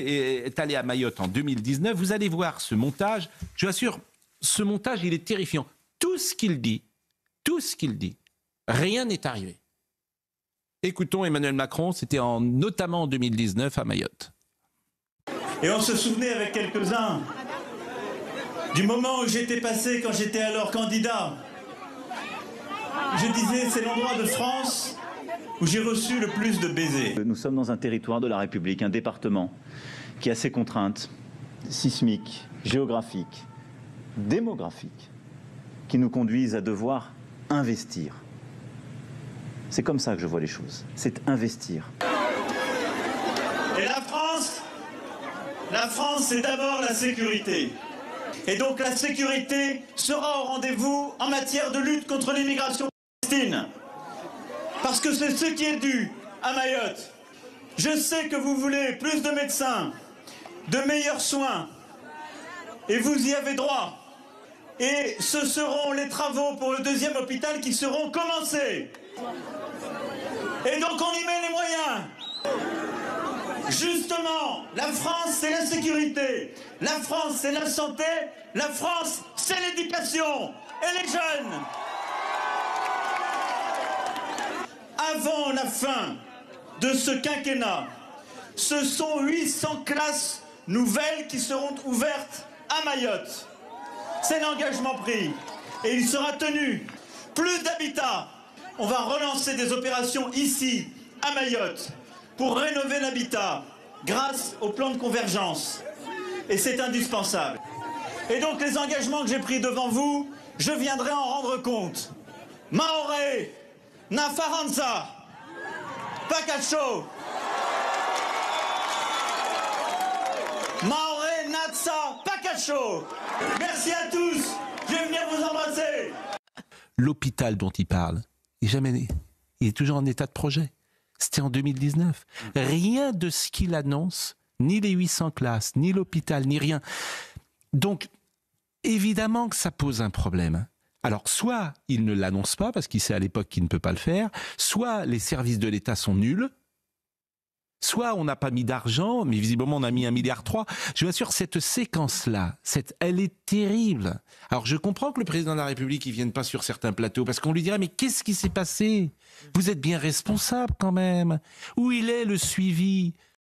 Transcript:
est allé à Mayotte en 2019. Vous allez voir ce montage. Je vous assure, ce montage, il est terrifiant. Tout ce qu'il dit, rien n'est arrivé. Écoutons Emmanuel Macron, c'était notamment en 2019 à Mayotte. Et on se souvenait avec quelques-uns du moment où j'étais passé quand j'étais alors candidat. Je disais, c'est l'endroit de France où j'ai reçu le plus de baisers. Nous sommes dans un territoire de la République, un département qui a ses contraintes sismiques, géographiques, démographiques, qui nous conduisent à devoir investir. C'est comme ça que je vois les choses, c'est investir. Et la France, c'est d'abord la sécurité. Et donc la sécurité sera au rendez-vous en matière de lutte contre l'immigration clandestine. Parce que c'est ce qui est dû à Mayotte. Je sais que vous voulez plus de médecins, de meilleurs soins, et vous y avez droit. Et ce seront les travaux pour le 2e hôpital qui seront commencés. Et donc on y met les moyens. Justement, la France c'est la sécurité, la France c'est la santé, la France c'est l'éducation et les jeunes. Avant la fin de ce quinquennat, ce sont 800 classes nouvelles qui seront ouvertes à Mayotte. C'est l'engagement pris et il sera tenu. Plus d'habitat. On va relancer des opérations ici, à Mayotte, pour rénover l'habitat grâce au plan de convergence. Et c'est indispensable. Et donc les engagements que j'ai pris devant vous, je viendrai en rendre compte. Maoré, Nafaranza, Pakacho, Maoré, Natsa, Pakacho. Merci à tous, je vais venir vous embrasser. L'hôpital dont il parle, il est toujours en état de projet. C'était en 2019. Rien de ce qu'il annonce, ni les 800 classes, ni l'hôpital, ni rien. Donc, évidemment que ça pose un problème. Alors, soit il ne l'annonce pas, parce qu'il sait à l'époque qu'il ne peut pas le faire, soit les services de l'État sont nuls, soit on n'a pas mis d'argent, mais visiblement on a mis 1,3 milliard. Je vous assure, cette séquence-là, elle est terrible. Alors je comprends que le président de la République ne vienne pas sur certains plateaux, parce qu'on lui dirait, mais qu'est-ce qui s'est passé? Vous êtes bien responsable quand même. Où il est le suivi?